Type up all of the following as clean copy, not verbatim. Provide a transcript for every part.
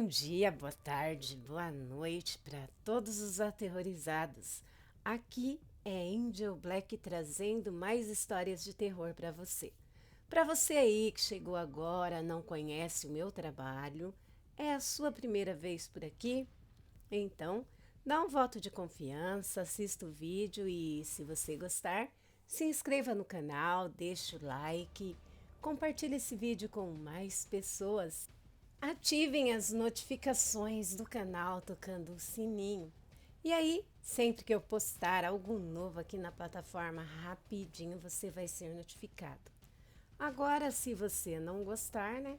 Bom dia, boa tarde, boa noite para todos os aterrorizados. Aqui é Angel Black trazendo mais histórias de terror para você. Para você aí que chegou agora, não conhece o meu trabalho, é a sua primeira vez por aqui? Então, dá um voto de confiança, assista o vídeo e, se você gostar, se inscreva no canal, deixe o like, compartilhe esse vídeo com mais pessoas. Ativem as notificações do canal tocando o sininho. E aí, sempre que eu postar algo novo aqui na plataforma, rapidinho você vai ser notificado. Agora, se você não gostar, né?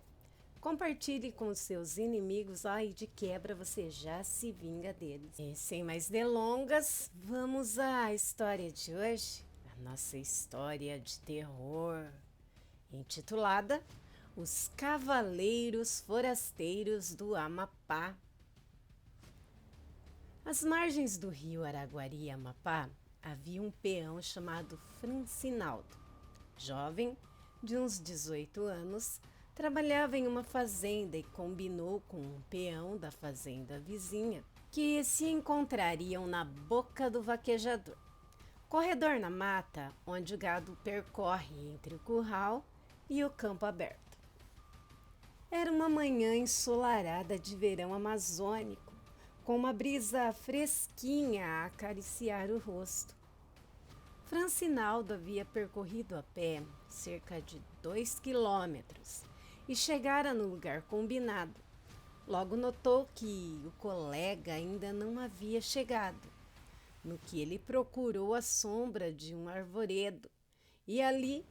Compartilhe com os seus inimigos, ó, e de quebra você já se vinga deles. E sem mais delongas, vamos à história de hoje. A nossa história de terror, intitulada Os Cavaleiros Forasteiros do Amapá. Às margens do rio Araguari, Amapá, havia um peão chamado Francinaldo. Jovem, de uns 18 anos, trabalhava em uma fazenda e combinou com um peão da fazenda vizinha que se encontrariam na boca do vaquejador, corredor na mata onde o gado percorre entre o curral e o campo aberto. Era uma manhã ensolarada de verão amazônico, com uma brisa fresquinha a acariciar o rosto. Francinaldo havia percorrido a pé cerca de 2 quilômetros e chegara no lugar combinado. Logo notou que o colega ainda não havia chegado, no que ele procurou a sombra de um arvoredo e ali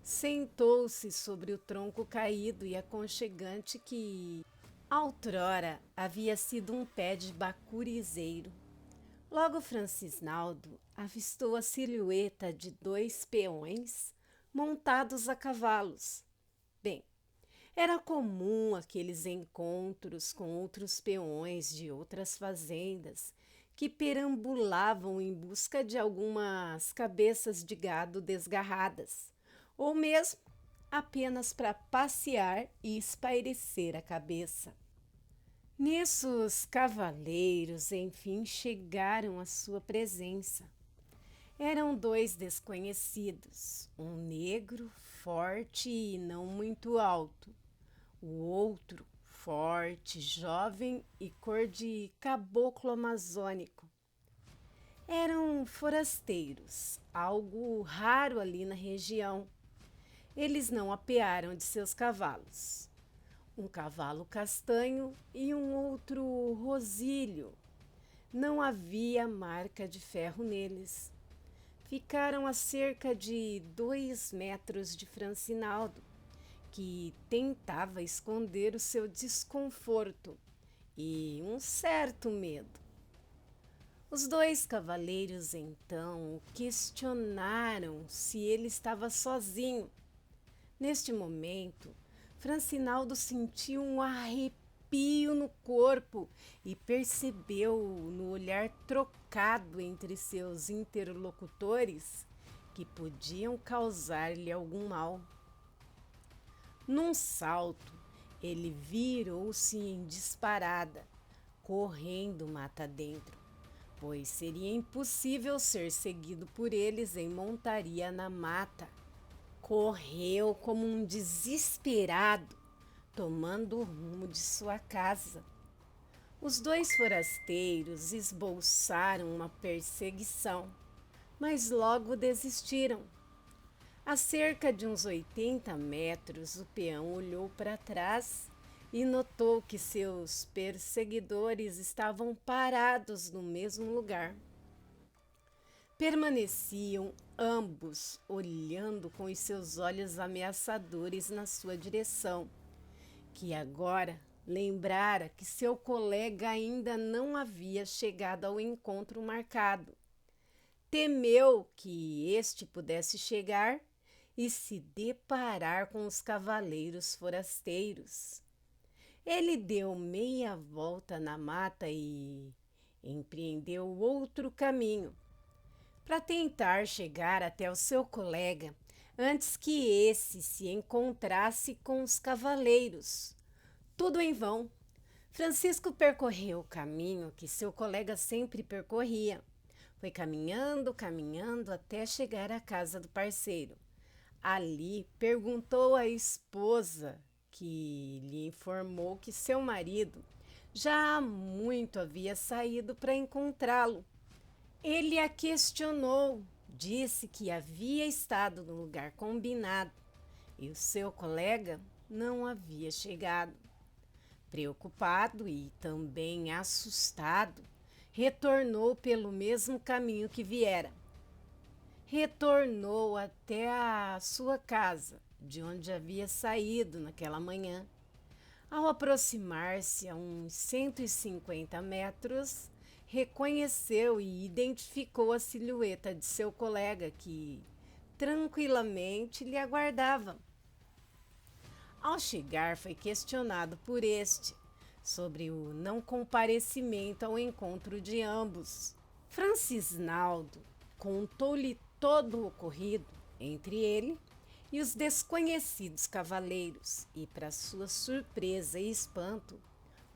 sentou-se sobre o tronco caído e aconchegante que outrora havia sido um pé de bacurizeiro. Logo Francisnaldo avistou a silhueta de 2 peões montados a cavalos. Bem, era comum aqueles encontros com outros peões de outras fazendas que perambulavam em busca de algumas cabeças de gado desgarradas, ou mesmo apenas para passear e espairecer a cabeça. Nisso, os cavaleiros, enfim, chegaram à sua presença. Eram 2 desconhecidos, um negro, forte e não muito alto, o outro, forte, jovem e cor de caboclo amazônico. Eram forasteiros, algo raro ali na região. Eles não apearam de seus cavalos. Um cavalo castanho e um outro rosilho. Não havia marca de ferro neles. Ficaram a cerca de 2 metros de Francinaldo, que tentava esconder o seu desconforto e um certo medo. Os 2 cavaleiros então o questionaram se ele estava sozinho. Neste momento, Francinaldo sentiu um arrepio no corpo e percebeu no olhar trocado entre seus interlocutores que podiam causar-lhe algum mal. Num salto, ele virou-se em disparada, correndo mata dentro, pois seria impossível ser seguido por eles em montaria na mata. Correu como um desesperado, tomando o rumo de sua casa. Os 2 forasteiros esboçaram uma perseguição, mas logo desistiram. A cerca de uns 80 metros, o peão olhou para trás e notou que seus perseguidores estavam parados no mesmo lugar. Permaneciam ambos olhando com os seus olhos ameaçadores na sua direção, que agora lembrara que seu colega ainda não havia chegado ao encontro marcado. Temeu que este pudesse chegar e se deparar com os cavaleiros forasteiros. Ele deu meia volta na mata e empreendeu outro caminho, para tentar chegar até o seu colega antes que esse se encontrasse com os cavaleiros. Tudo em vão. Francisco percorreu o caminho que seu colega sempre percorria. Foi caminhando, caminhando até chegar à casa do parceiro. Ali perguntou à esposa, que lhe informou que seu marido já há muito havia saído para encontrá-lo. Ele a questionou, disse que havia estado no lugar combinado e o seu colega não havia chegado. Preocupado e também assustado, retornou pelo mesmo caminho que viera. Retornou até a sua casa, de onde havia saído naquela manhã. Ao aproximar-se a uns 150 metros, reconheceu e identificou a silhueta de seu colega que tranquilamente lhe aguardava. Ao chegar, foi questionado por este sobre o não comparecimento ao encontro de ambos. Francisnaldo contou-lhe todo o ocorrido entre ele e os desconhecidos cavaleiros, e, para sua surpresa e espanto,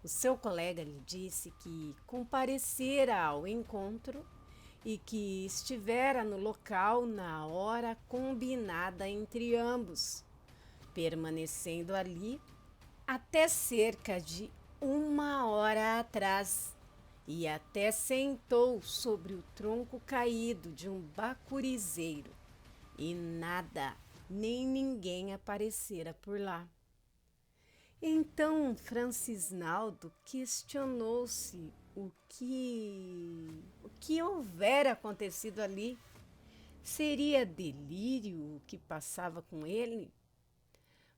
o seu colega lhe disse que comparecera ao encontro e que estivera no local na hora combinada entre ambos, permanecendo ali até cerca de 1 hora atrás, e até sentou sobre o tronco caído de um bacurizeiro, e nada, nem ninguém aparecera por lá. Então Francisnaldo questionou-se o que houvera acontecido ali. Seria delírio o que passava com ele?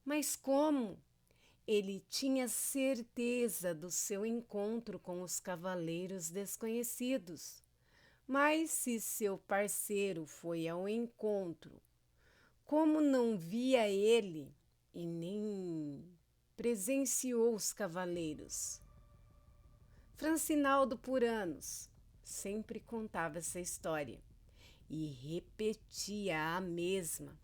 Mas como? Ele tinha certeza do seu encontro com os cavaleiros desconhecidos. Mas se seu parceiro foi ao encontro, como não via ele e nem presenciou os cavaleiros? Francinaldo, por anos, sempre contava essa história e repetia a mesma,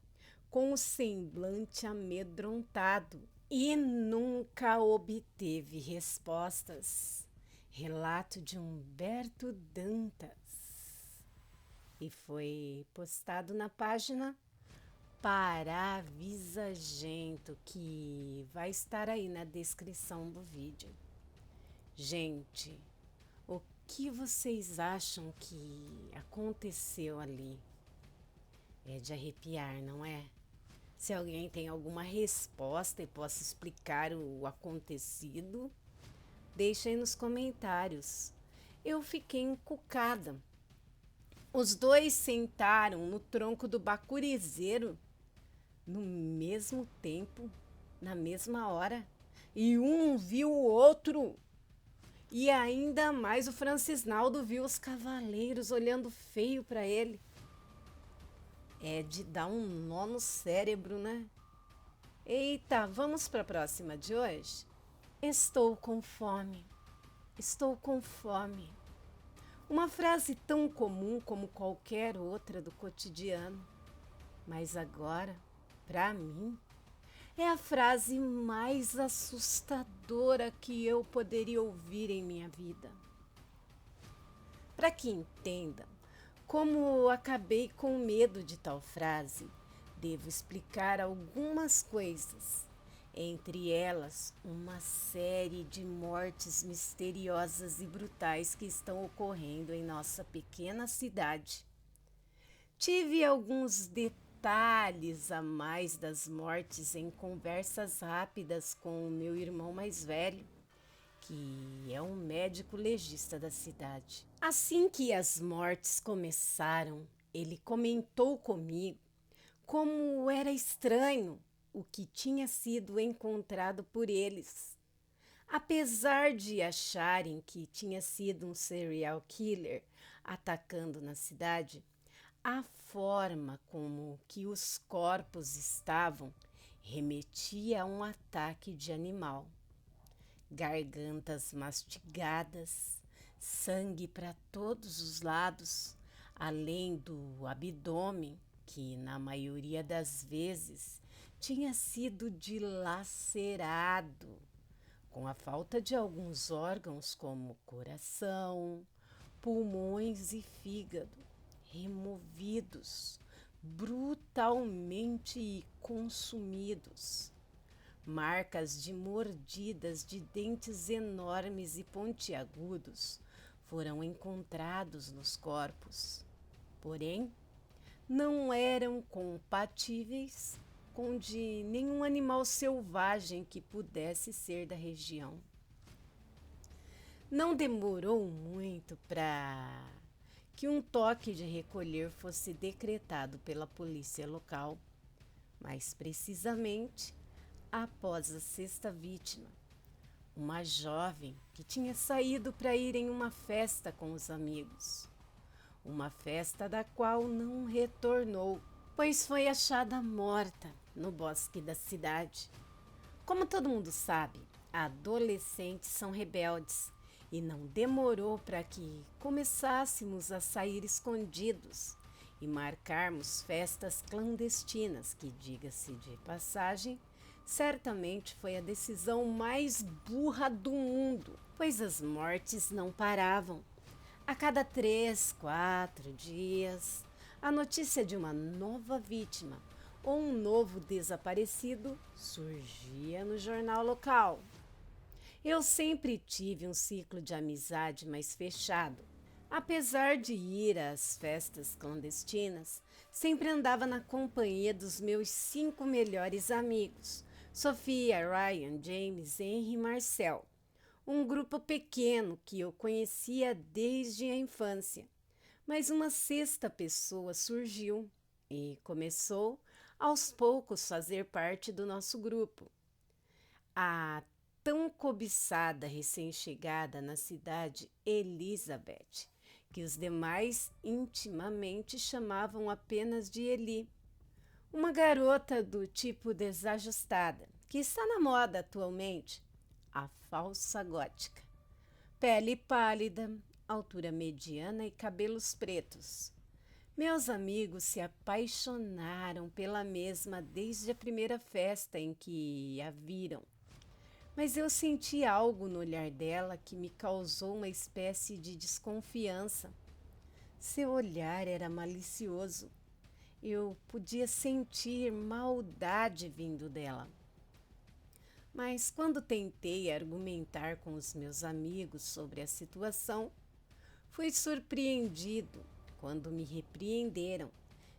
com o semblante amedrontado, e nunca obteve respostas. Relato de Humberto Dantas. E foi postado na página Paravisagento, que vai estar aí na descrição do vídeo. Gente, o que vocês acham que aconteceu ali? É de arrepiar, não é? Se alguém tem alguma resposta e possa explicar o acontecido, deixa aí nos comentários. Eu fiquei encucada. Os dois sentaram no tronco do bacurizeiro no mesmo tempo, na mesma hora, e um viu o outro. E ainda mais o Francisnaldo viu os cavaleiros olhando feio para ele. É de dar um nó no cérebro, né? Eita, vamos para a próxima de hoje? Estou com fome. Estou com fome. Uma frase tão comum como qualquer outra do cotidiano. Mas agora, para mim, é a frase mais assustadora que eu poderia ouvir em minha vida. Para que entendam como acabei com medo de tal frase, devo explicar algumas coisas, entre elas uma série de mortes misteriosas e brutais que estão ocorrendo em nossa pequena cidade. Tive alguns detalhes a mais das mortes em conversas rápidas com o meu irmão mais velho, que é um médico legista da cidade. Assim que as mortes começaram, ele comentou comigo como era estranho o que tinha sido encontrado por eles. Apesar de acharem que tinha sido um serial killer atacando na cidade, a forma como que os corpos estavam remetia a um ataque de animal. Gargantas mastigadas, sangue para todos os lados, além do abdômen, que na maioria das vezes tinha sido dilacerado, com a falta de alguns órgãos como coração, pulmões e fígado removidos brutalmente e consumidos. Marcas de mordidas de dentes enormes e pontiagudos foram encontrados nos corpos, porém não eram compatíveis com de nenhum animal selvagem que pudesse ser da região. Não demorou muito para que um toque de recolher fosse decretado pela polícia local, mais precisamente após a sexta vítima, uma jovem que tinha saído para ir em uma festa com os amigos. Uma festa da qual não retornou, pois foi achada morta no bosque da cidade. Como todo mundo sabe, adolescentes são rebeldes e não demorou para que começássemos a sair escondidos e marcarmos festas clandestinas, que, diga-se de passagem, certamente foi a decisão mais burra do mundo, pois as mortes não paravam. A cada 3, 4 dias, a notícia de uma nova vítima ou um novo desaparecido surgia no jornal local. Eu sempre tive um ciclo de amizade mais fechado. Apesar de ir às festas clandestinas, sempre andava na companhia dos meus 5 melhores amigos, Sofia, Ryan, James, Henry e Marcel. Um grupo pequeno que eu conhecia desde a infância. Mas uma sexta pessoa surgiu e começou, aos poucos, fazer parte do nosso grupo. A tão cobiçada recém-chegada na cidade, Elizabeth, que os demais intimamente chamavam apenas de Eli. Uma garota do tipo desajustada, que está na moda atualmente, a falsa gótica. Pele pálida, altura mediana e cabelos pretos. Meus amigos se apaixonaram pela mesma desde a primeira festa em que a viram. Mas eu senti algo no olhar dela que me causou uma espécie de desconfiança. Seu olhar era malicioso. Eu podia sentir maldade vindo dela. Mas quando tentei argumentar com os meus amigos sobre a situação, fui surpreendido quando me repreenderam,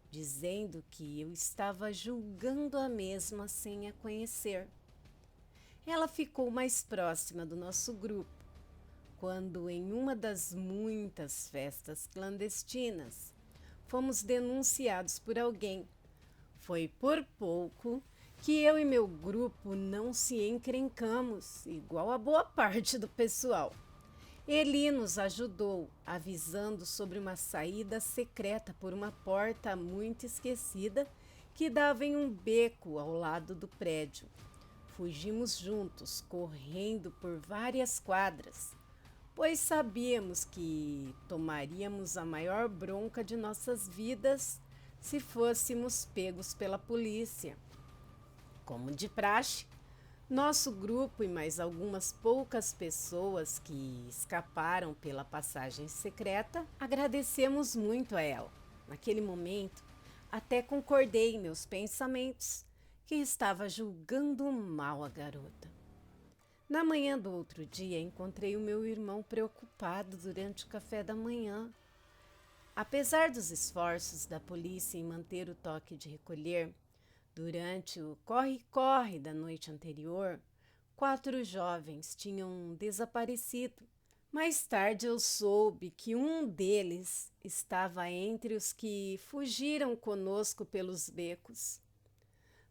dizendo que eu estava julgando a mesma sem a conhecer. Ela ficou mais próxima do nosso grupo, quando em uma das muitas festas clandestinas, fomos denunciados por alguém. Foi por pouco que eu e meu grupo não se encrencamos, igual a boa parte do pessoal. Eli nos ajudou, avisando sobre uma saída secreta por uma porta muito esquecida que dava em um beco ao lado do prédio. Fugimos juntos, correndo por várias quadras, pois sabíamos que tomaríamos a maior bronca de nossas vidas se fôssemos pegos pela polícia. Como de praxe, nosso grupo e mais algumas poucas pessoas que escaparam pela passagem secreta, agradecemos muito a ela. Naquele momento, até concordei em meus pensamentos que estava julgando mal a garota. Na manhã do outro dia, encontrei o meu irmão preocupado durante o café da manhã. Apesar dos esforços da polícia em manter o toque de recolher, durante o corre-corre da noite anterior, 4 jovens tinham desaparecido. Mais tarde eu soube que um deles estava entre os que fugiram conosco pelos becos.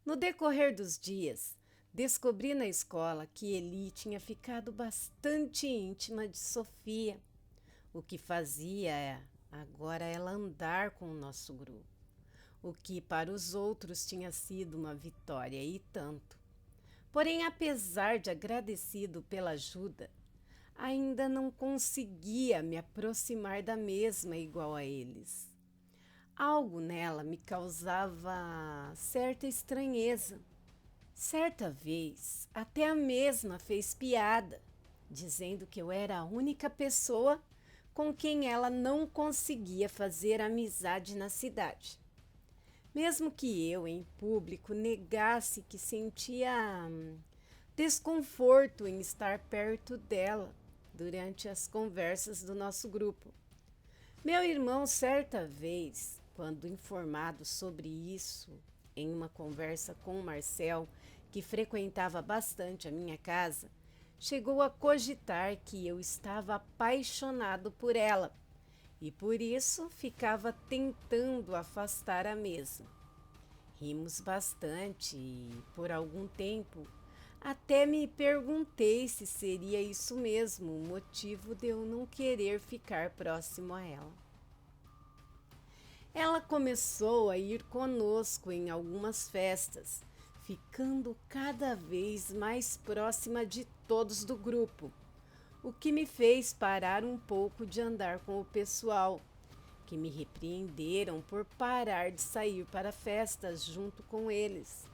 No decorrer dos dias, descobri na escola que Eli tinha ficado bastante íntima de Sofia, o que fazia agora ela andar com o nosso grupo. O que para os outros tinha sido uma vitória e tanto. Porém, apesar de agradecido pela ajuda, ainda não conseguia me aproximar da mesma igual a eles. Algo nela me causava certa estranheza. Certa vez, até a mesma fez piada, dizendo que eu era a única pessoa com quem ela não conseguia fazer amizade na cidade. Mesmo que eu, em público, negasse que sentia desconforto em estar perto dela durante as conversas do nosso grupo. Meu irmão, certa vez, quando informado sobre isso, em uma conversa com o Marcel, que frequentava bastante a minha casa, chegou a cogitar que eu estava apaixonado por ela e por isso ficava tentando afastar a mesma. Rimos bastante e, por algum tempo, até me perguntei se seria isso mesmo o motivo de eu não querer ficar próximo a ela. Ela começou a ir conosco em algumas festas, ficando cada vez mais próxima de todos do grupo, o que me fez parar um pouco de andar com o pessoal, que me repreenderam por parar de sair para festas junto com eles.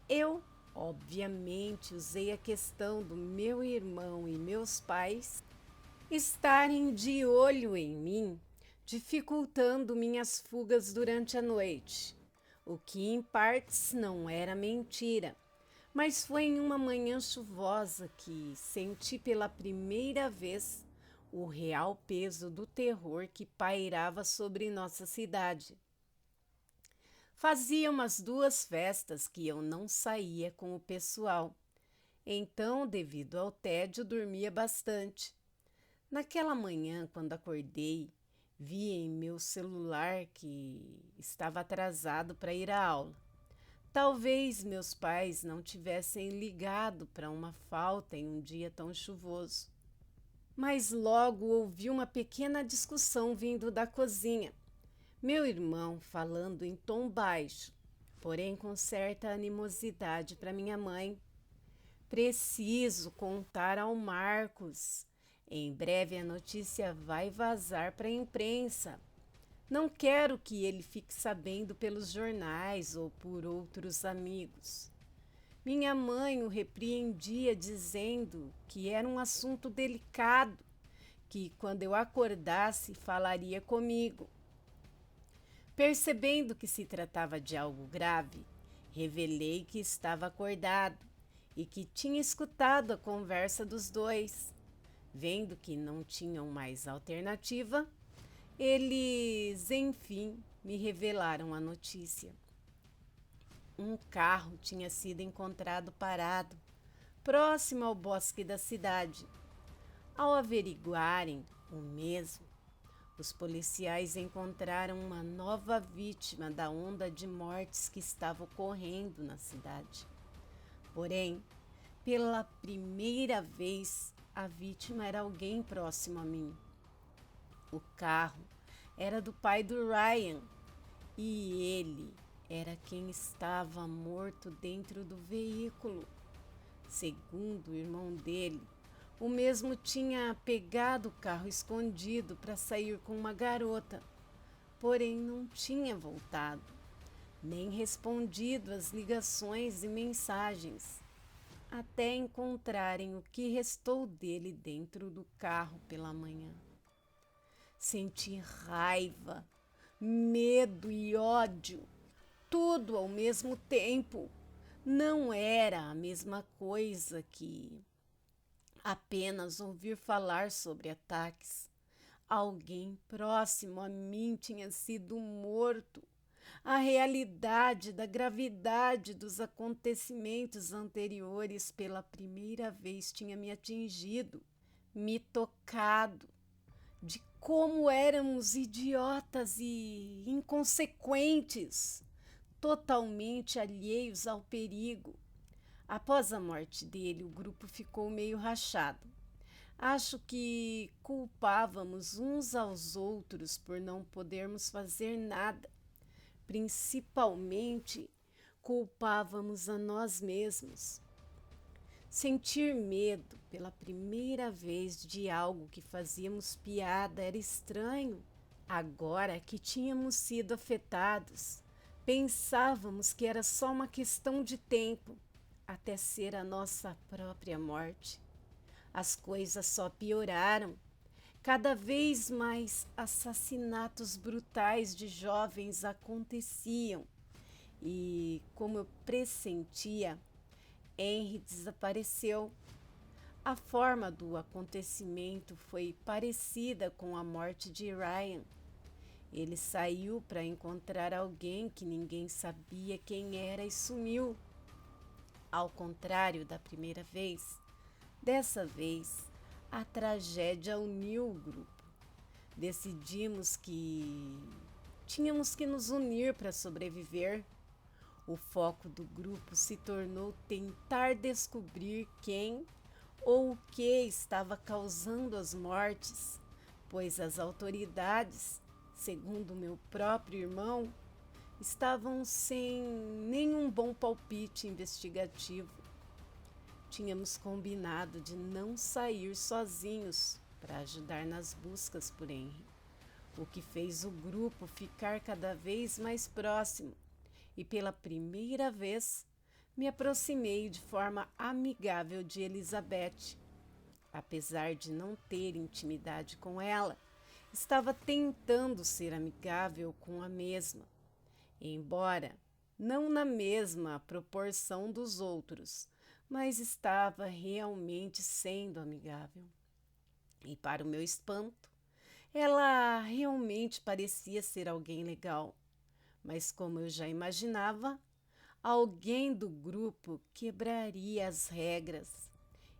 Eu, obviamente, usei a questão do meu irmão e meus pais estarem de olho em mim, dificultando minhas fugas durante a noite, o que em partes não era mentira, mas foi em uma manhã chuvosa que senti pela primeira vez o real peso do terror que pairava sobre nossa cidade. Fazia umas 2 festas que eu não saía com o pessoal, então, devido ao tédio, dormia bastante. Naquela manhã, quando acordei, vi em meu celular que estava atrasado para ir à aula. Talvez meus pais não tivessem ligado para uma falta em um dia tão chuvoso. Mas logo ouvi uma pequena discussão vindo da cozinha. Meu irmão falando em tom baixo, porém com certa animosidade para minha mãe. Preciso contar ao Marcos. Em breve a notícia vai vazar para a imprensa. Não quero que ele fique sabendo pelos jornais ou por outros amigos. Minha mãe o repreendia dizendo que era um assunto delicado, que quando eu acordasse falaria comigo. Percebendo que se tratava de algo grave, revelei que estava acordado e que tinha escutado a conversa dos dois. Vendo que não tinham mais alternativa, eles, enfim, me revelaram a notícia. Um carro tinha sido encontrado parado, próximo ao bosque da cidade. Ao averiguarem o mesmo, os policiais encontraram uma nova vítima da onda de mortes que estava ocorrendo na cidade. Porém, pela primeira vez, a vítima era alguém próximo a mim. O carro era do pai do Ryan e ele era quem estava morto dentro do veículo. Segundo o irmão dele, o mesmo tinha pegado o carro escondido para sair com uma garota, porém não tinha voltado, nem respondido às ligações e mensagens, até encontrarem o que restou dele dentro do carro pela manhã. Senti raiva, medo e ódio, tudo ao mesmo tempo. Não era a mesma coisa que apenas ouvir falar sobre ataques. Alguém próximo a mim tinha sido morto. A realidade da gravidade dos acontecimentos anteriores pela primeira vez tinha me atingido, me tocado, de como éramos idiotas e inconsequentes, totalmente alheios ao perigo. Após a morte dele, o grupo ficou meio rachado. Acho que culpávamos uns aos outros por não podermos fazer nada. Principalmente, culpávamos a nós mesmos. Sentir medo pela primeira vez de algo que fazíamos piada era estranho. Agora que tínhamos sido afetados, pensávamos que era só uma questão de tempo. até ser a nossa própria morte. As coisas só pioraram. Cada vez mais assassinatos brutais de jovens aconteciam e, como eu pressentia, Henry desapareceu. A forma do acontecimento foi parecida com a morte de Ryan. Ele saiu para encontrar alguém que ninguém sabia quem era e sumiu. Ao contrário da primeira vez, dessa vez a tragédia uniu o grupo. Decidimos que tínhamos que nos unir para sobreviver. O foco do grupo se tornou tentar descobrir quem ou o que estava causando as mortes, pois as autoridades, segundo meu próprio irmão, estavam sem nenhum bom palpite investigativo. Tínhamos combinado de não sair sozinhos para ajudar nas buscas por Henry, o que fez o grupo ficar cada vez mais próximo, e pela primeira vez me aproximei de forma amigável de Elizabeth. Apesar de não ter intimidade com ela, estava tentando ser amigável com a mesma, embora não na mesma proporção dos outros, mas estava realmente sendo amigável. E para o meu espanto, ela realmente parecia ser alguém legal, mas como eu já imaginava, alguém do grupo quebraria as regras,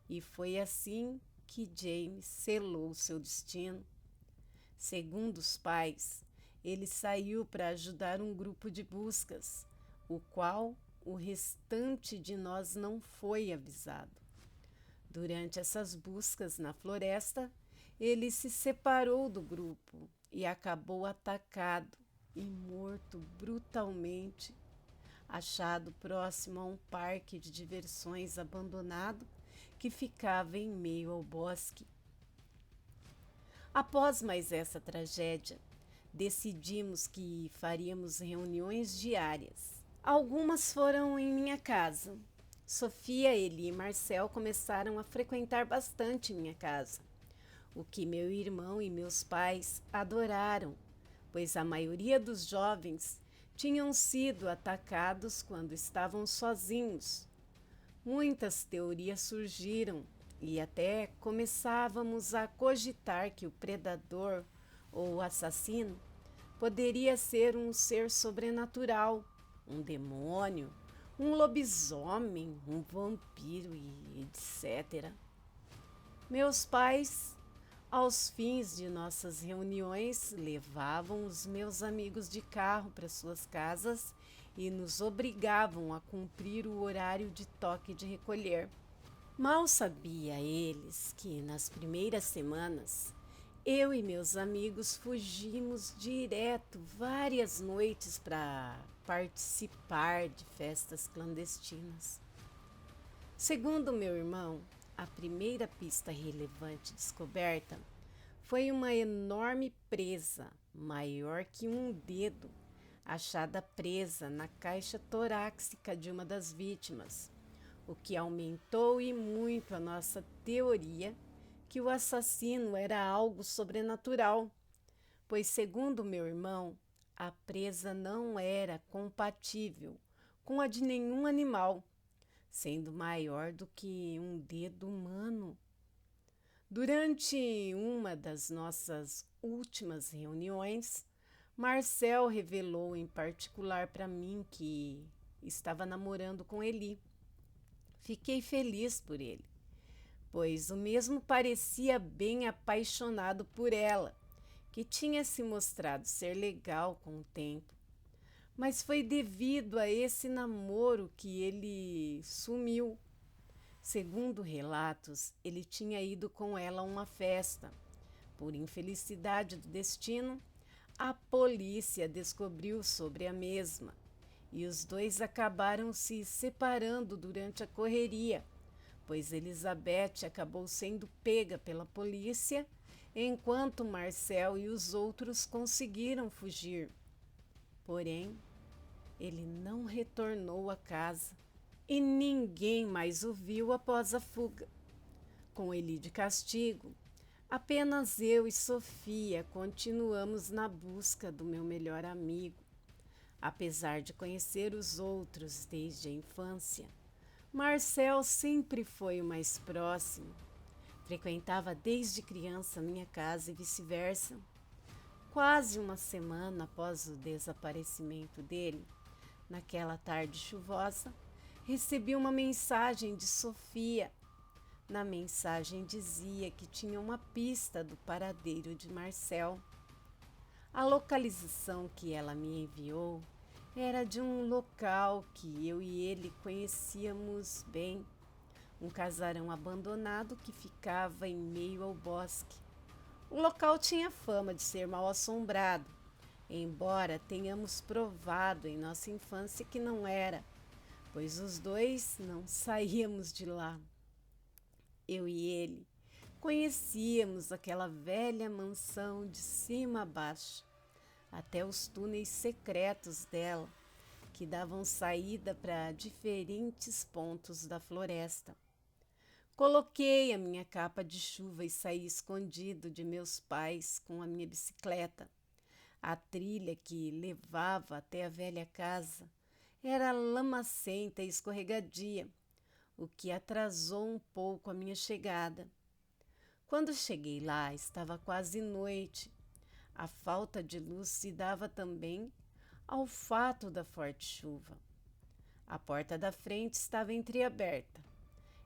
e foi assim que James selou seu destino. Segundo os pais, ele saiu para ajudar um grupo de buscas, o qual o restante de nós não foi avisado. Durante essas buscas na floresta, ele se separou do grupo e acabou atacado e morto brutalmente, achado próximo a um parque de diversões abandonado que ficava em meio ao bosque. Após mais essa tragédia, decidimos que faríamos reuniões diárias. Algumas foram em minha casa. Sofia, Eli e Marcel começaram a frequentar bastante minha casa, o que meu irmão e meus pais adoraram, pois a maioria dos jovens tinham sido atacados quando estavam sozinhos. Muitas teorias surgiram e até começávamos a cogitar que o predador ou o assassino poderia ser um ser sobrenatural, um demônio, um lobisomem, um vampiro e etc. Meus pais, aos fins de nossas reuniões, levavam os meus amigos de carro para suas casas e nos obrigavam a cumprir o horário de toque de recolher. Mal sabia eles que, nas primeiras semanas, eu e meus amigos fugimos direto várias noites para participar de festas clandestinas. Segundo meu irmão, a primeira pista relevante descoberta foi uma enorme presa, maior que um dedo, achada presa na caixa torácica de uma das vítimas, o que aumentou e muito a nossa teoria que o assassino era algo sobrenatural, pois, segundo meu irmão, a presa não era compatível com a de nenhum animal, sendo maior do que um dedo humano. Durante uma das nossas últimas reuniões, Marcel revelou em particular para mim que estava namorando com Eli. Fiquei feliz por ele, pois o mesmo parecia bem apaixonado por ela, que tinha se mostrado ser legal com o tempo. Mas foi devido a esse namoro que ele sumiu. Segundo relatos, ele tinha ido com ela a uma festa. Por infelicidade do destino, a polícia descobriu sobre a mesma, e os dois acabaram se separando durante a correria, pois Elizabeth acabou sendo pega pela polícia, enquanto Marcel e os outros conseguiram fugir. Porém, ele não retornou à casa. e ninguém mais o viu após a fuga. Com ele de castigo, apenas eu e Sofia continuamos na busca do meu melhor amigo. Apesar de conhecer os outros desde a infância, Marcel sempre foi o mais próximo. Frequentava desde criança minha casa e vice-versa. Quase uma semana após o desaparecimento dele, naquela tarde chuvosa, recebi uma mensagem de Sofia. Na mensagem dizia que tinha uma pista do paradeiro de Marcel. A localização que ela me enviou era de um local que eu e ele conhecíamos bem, um casarão abandonado que ficava em meio ao bosque. O local tinha fama de ser mal assombrado, embora tenhamos provado em nossa infância que não era, pois os dois não saíamos de lá. Eu e ele conhecíamos aquela velha mansão de cima a baixo, até os túneis secretos dela, que davam saída para diferentes pontos da floresta. Coloquei a minha capa de chuva e saí escondido de meus pais com a minha bicicleta. A trilha que levava até a velha casa era lamacenta e escorregadia, o que atrasou um pouco a minha chegada. Quando cheguei lá, estava quase noite. A falta de luz se dava também ao fato da forte chuva. A porta da frente estava entreaberta.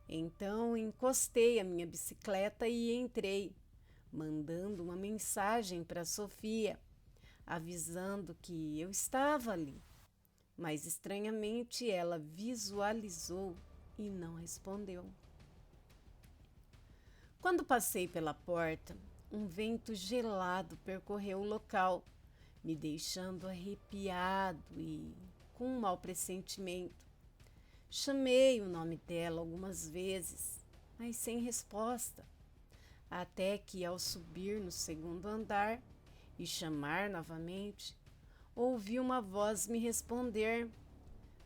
Então encostei a minha bicicleta e entrei, mandando uma mensagem para Sofia, avisando que eu estava ali. Mas estranhamente ela visualizou e não respondeu. Quando passei pela porta, um vento gelado percorreu o local, me deixando arrepiado e com um mau pressentimento. Chamei o nome dela algumas vezes, mas sem resposta, até que ao subir no segundo andar e chamar novamente, ouvi uma voz me responder,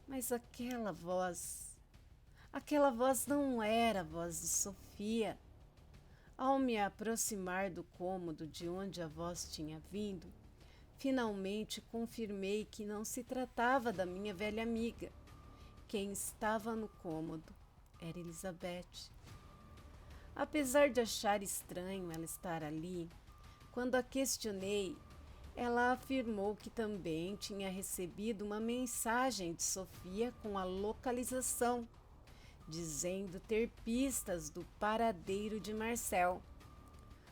mas aquela voz não era a voz de Sofia. Ao me aproximar do cômodo de onde a voz tinha vindo, finalmente confirmei que não se tratava da minha velha amiga. Quem estava no cômodo era Elizabeth. Apesar de achar estranho ela estar ali, quando a questionei, ela afirmou que também tinha recebido uma mensagem de Sofia com a localização, dizendo ter pistas do paradeiro de Marcel.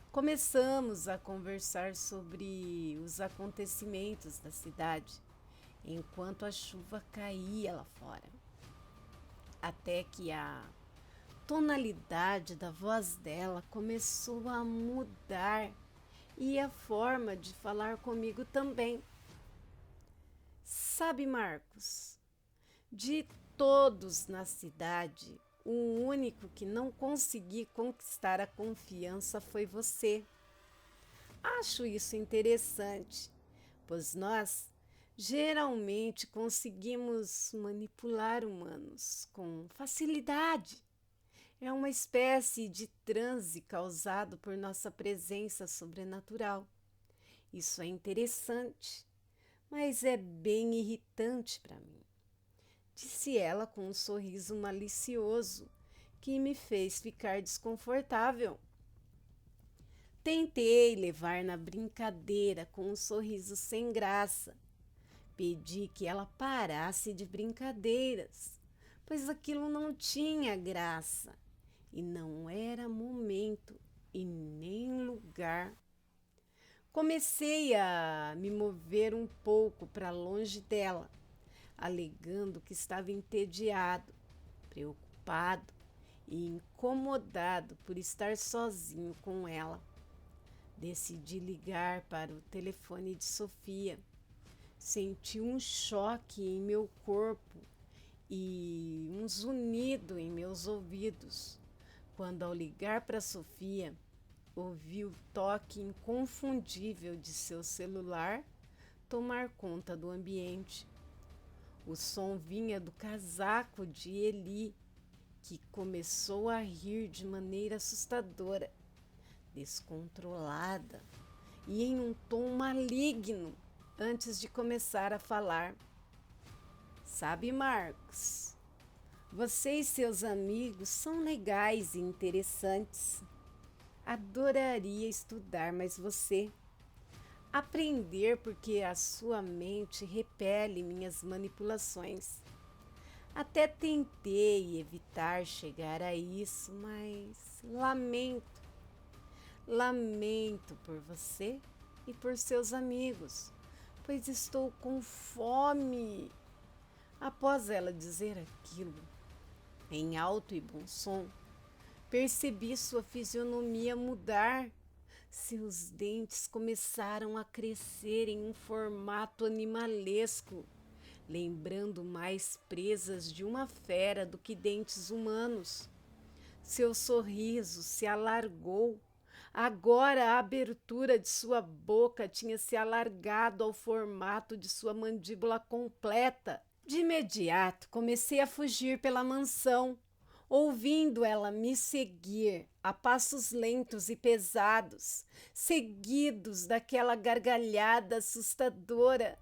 Começamos a conversar sobre os acontecimentos da cidade, enquanto a chuva caía lá fora. Até que a tonalidade da voz dela começou a mudar e a forma de falar comigo também. Sabe, Marcos, de todos na cidade, o único que não consegui conquistar a confiança foi você. Acho isso interessante, pois nós geralmente conseguimos manipular humanos com facilidade. É uma espécie de transe causado por nossa presença sobrenatural. Isso é interessante, mas é bem irritante para mim, disse ela com um sorriso malicioso que me fez ficar desconfortável. Tentei levar na brincadeira com um sorriso sem graça. Pedi que ela parasse de brincadeiras, pois aquilo não tinha graça e não era momento e nem lugar. Comecei a me mover um pouco para longe dela, alegando que estava entediado, preocupado e incomodado por estar sozinho com ela. Decidi ligar para o telefone de Sofia. Senti um choque em meu corpo e um zunido em meus ouvidos, quando ao ligar para Sofia, ouvi o toque inconfundível de seu celular tomar conta do ambiente. O som vinha do casaco de Eli, que começou a rir de maneira assustadora, descontrolada e em um tom maligno antes de começar a falar. Sabe, Marcos, você e seus amigos são legais e interessantes. Adoraria estudar, mas você aprender porque a sua mente repele minhas manipulações. Até tentei evitar chegar a isso, mas lamento por você e por seus amigos, pois estou com fome. Após ela dizer aquilo, em alto e bom som, percebi sua fisionomia mudar. Seus dentes começaram a crescer em um formato animalesco, lembrando mais presas de uma fera do que dentes humanos. Seu sorriso se alargou. Agora a abertura de sua boca tinha se alargado ao formato de sua mandíbula completa. De imediato comecei a fugir pela mansão, ouvindo ela me seguir a passos lentos e pesados, seguidos daquela gargalhada assustadora.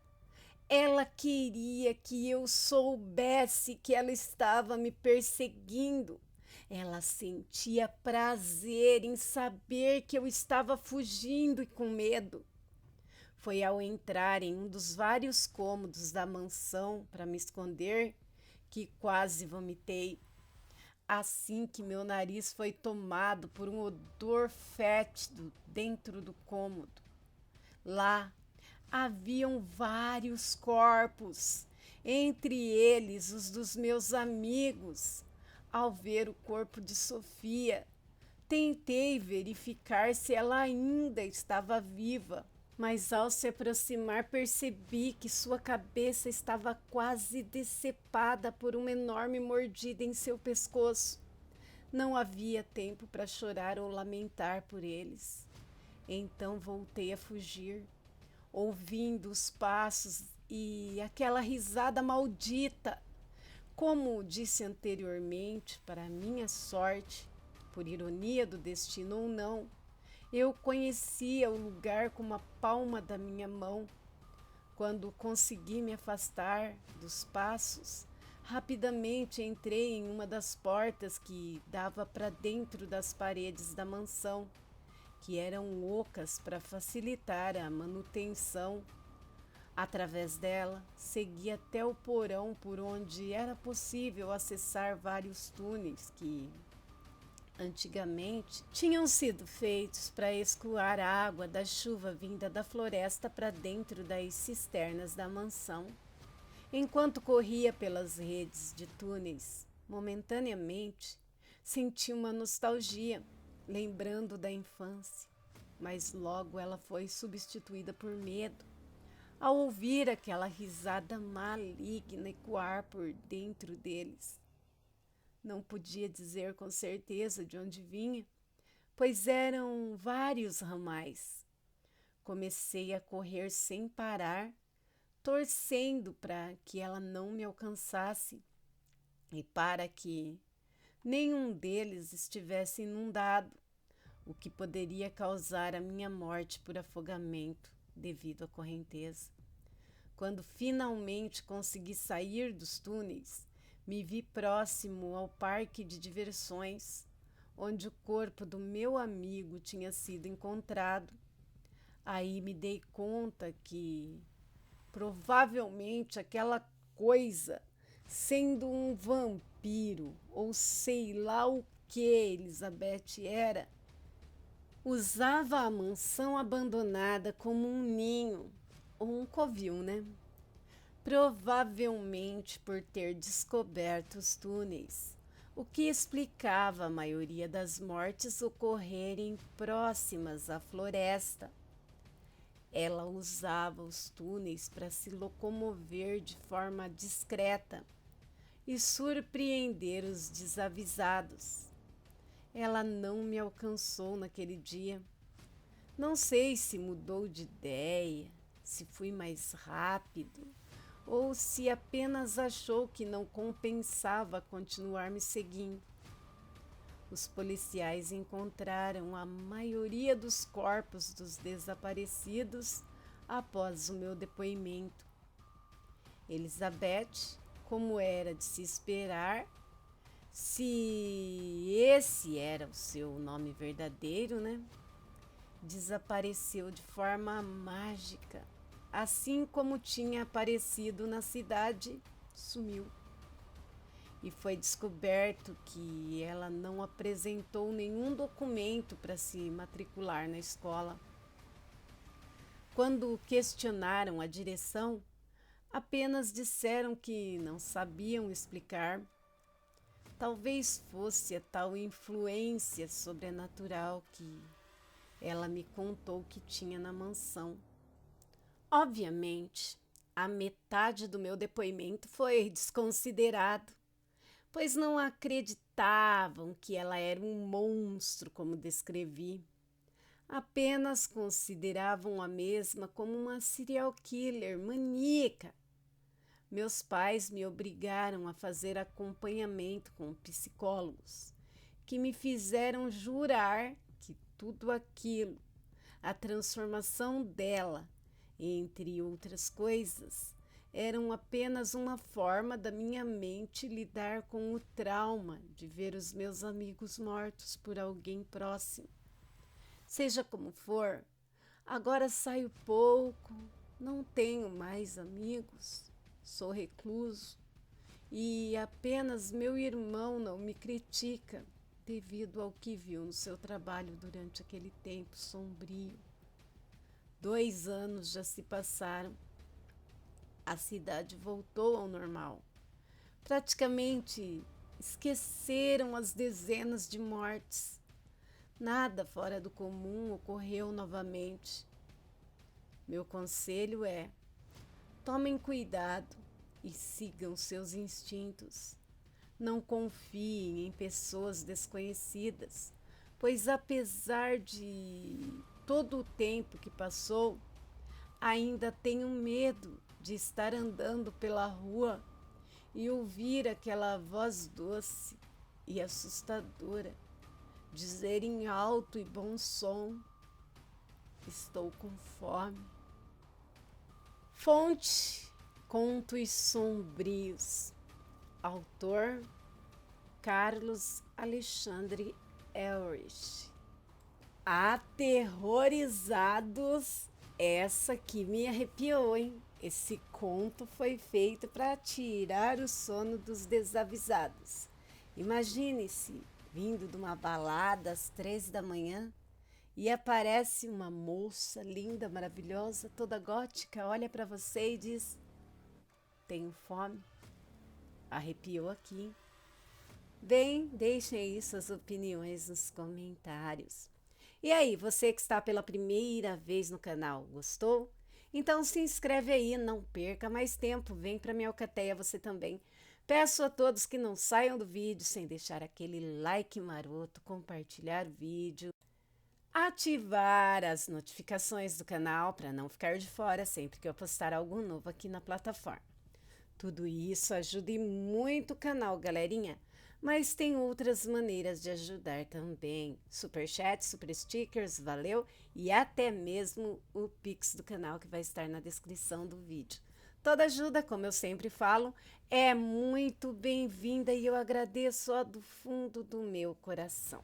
Ela queria que eu soubesse que ela estava me perseguindo. Ela sentia prazer em saber que eu estava fugindo e com medo. Foi ao entrar em um dos vários cômodos da mansão para me esconder que quase vomitei. Assim que meu nariz foi tomado por um odor fétido dentro do cômodo. Lá haviam vários corpos, entre eles os dos meus amigos. Ao ver o corpo de Sofia, tentei verificar se ela ainda estava viva, mas ao se aproximar percebi que sua cabeça estava quase decepada por uma enorme mordida em seu pescoço. Não havia tempo para chorar ou lamentar por eles. Então voltei a fugir, ouvindo os passos e aquela risada maldita. Como disse anteriormente, para minha sorte, por ironia do destino ou não, eu conhecia o lugar como a palma da minha mão. Quando consegui me afastar dos passos, rapidamente entrei em uma das portas que dava para dentro das paredes da mansão, que eram ocas para facilitar a manutenção. Através dela, segui até o porão por onde era possível acessar vários túneis que antigamente tinham sido feitos para escoar a água da chuva vinda da floresta para dentro das cisternas da mansão. Enquanto corria pelas redes de túneis, momentaneamente senti uma nostalgia, lembrando da infância, mas logo ela foi substituída por medo, ao ouvir aquela risada maligna ecoar por dentro deles. Não podia dizer com certeza de onde vinha, pois eram vários ramais. Comecei a correr sem parar, torcendo para que ela não me alcançasse e para que nenhum deles estivesse inundado, o que poderia causar a minha morte por afogamento devido à correnteza. Quando finalmente consegui sair dos túneis, me vi próximo ao parque de diversões, onde o corpo do meu amigo tinha sido encontrado. Aí me dei conta que provavelmente aquela coisa, sendo um vampiro ou sei lá o que Elizabeth era, usava a mansão abandonada como um ninho, ou um covil, né? Provavelmente por ter descoberto os túneis, o que explicava a maioria das mortes ocorrerem próximas à floresta. Ela usava os túneis para se locomover de forma discreta e surpreender os desavisados. Ela não me alcançou naquele dia. Não sei se mudou de ideia, se fui mais rápido ou se apenas achou que não compensava continuar me seguindo. Os policiais encontraram a maioria dos corpos dos desaparecidos após o meu depoimento. Elizabeth, como era de se esperar, se esse era o seu nome verdadeiro, desapareceu de forma mágica. Assim como tinha aparecido na cidade, sumiu. E foi descoberto que ela não apresentou nenhum documento para se matricular na escola. Quando questionaram a direção, apenas disseram que não sabiam explicar. Talvez fosse a tal influência sobrenatural que ela me contou que tinha na mansão. Obviamente, a metade do meu depoimento foi desconsiderado, pois não acreditavam que ela era um monstro como descrevi. Apenas consideravam a mesma como uma serial killer maníaca. Meus pais me obrigaram a fazer acompanhamento com psicólogos, que me fizeram jurar que tudo aquilo, a transformação dela, entre outras coisas, eram apenas uma forma da minha mente lidar com o trauma de ver os meus amigos mortos por alguém próximo. Seja como for, agora saio pouco, não tenho mais amigos, sou recluso e apenas meu irmão não me critica devido ao que viu no seu trabalho durante aquele tempo sombrio. 2 anos já se passaram. A cidade voltou ao normal. Praticamente esqueceram as dezenas de mortes. Nada fora do comum ocorreu novamente. Meu conselho é: tomem cuidado e sigam seus instintos. Não confiem em pessoas desconhecidas, pois apesar de todo o tempo que passou, ainda tenho medo de estar andando pela rua e ouvir aquela voz doce e assustadora dizer em alto e bom som: estou com fome. Fonte: Contos Sombrios. Autor: Carlos Alexandre Elrich. Aterrorizados, essa aqui me arrepiou, hein? Esse conto foi feito para tirar o sono dos desavisados. Imagine-se vindo de uma balada às 3 da manhã e aparece uma moça linda, maravilhosa, toda gótica, olha para você e diz: tenho fome. Arrepiou aqui. Bem, deixem aí suas opiniões nos comentários. E aí, você que está pela primeira vez no canal, gostou? Então se inscreve aí, não perca mais tempo, vem para minha alcateia você também. Peço a todos que não saiam do vídeo sem deixar aquele like maroto, compartilhar o vídeo, ativar as notificações do canal para não ficar de fora sempre que eu postar algo novo aqui na plataforma. Tudo isso ajuda muito o canal, galerinha. Mas tem outras maneiras de ajudar também. Superchat, super stickers, valeu? E até mesmo o Pix do canal que vai estar na descrição do vídeo. Toda ajuda, como eu sempre falo, é muito bem-vinda e eu agradeço do fundo do meu coração.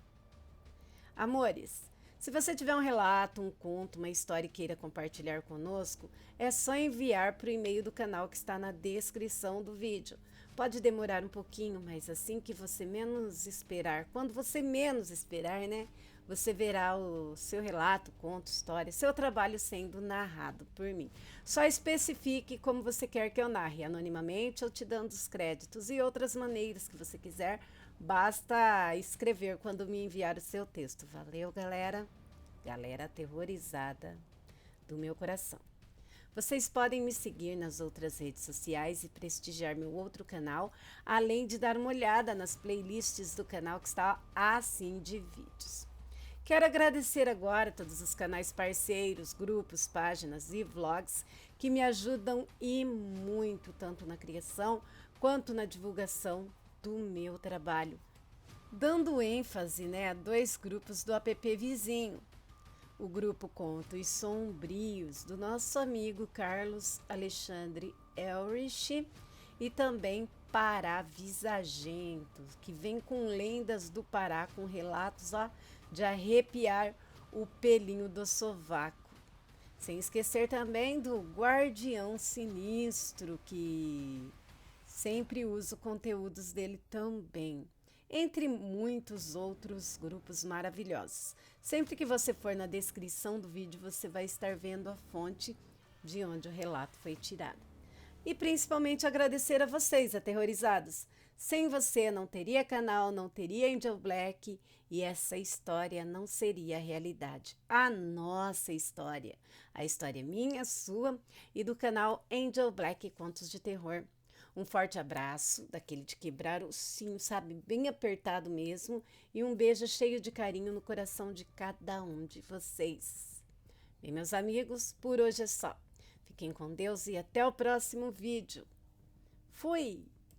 Amores, se você tiver um relato, um conto, uma história e queira compartilhar conosco, é só enviar para o e-mail do canal que está na descrição do vídeo. Pode demorar um pouquinho, mas assim que você menos esperar, quando você menos esperar, você verá o seu relato, conto, história, seu trabalho sendo narrado por mim. Só especifique como você quer que eu narre, anonimamente ou te dando os créditos e outras maneiras que você quiser. Basta escrever quando me enviar o seu texto. Valeu, galera? Galera aterrorizada do meu coração. Vocês podem me seguir nas outras redes sociais e prestigiar meu outro canal, além de dar uma olhada nas playlists do canal que está assim de vídeos. Quero agradecer agora a todos os canais parceiros, grupos, páginas e vlogs que me ajudam e muito, tanto na criação quanto na divulgação do meu trabalho, dando ênfase, a dois grupos do app vizinho. O grupo Contos Sombrios, do nosso amigo Carlos Alexandre Elrich, e também Pará Visagento, que vem com lendas do Pará, com relatos de arrepiar o pelinho do sovaco. Sem esquecer também do Guardião Sinistro, que sempre uso conteúdos dele também, entre muitos outros grupos maravilhosos. Sempre que você for na descrição do vídeo, você vai estar vendo a fonte de onde o relato foi tirado. E principalmente agradecer a vocês, aterrorizados. Sem você não teria canal, não teria Angel Black e essa história não seria realidade. A nossa história. A história minha, sua e do canal Angel Black Contos de Terror. Um forte abraço, daquele de quebrar o ossinho, sabe, bem apertado mesmo, e um beijo cheio de carinho no coração de cada um de vocês. Bem, meus amigos, por hoje é só. Fiquem com Deus e até o próximo vídeo. Fui!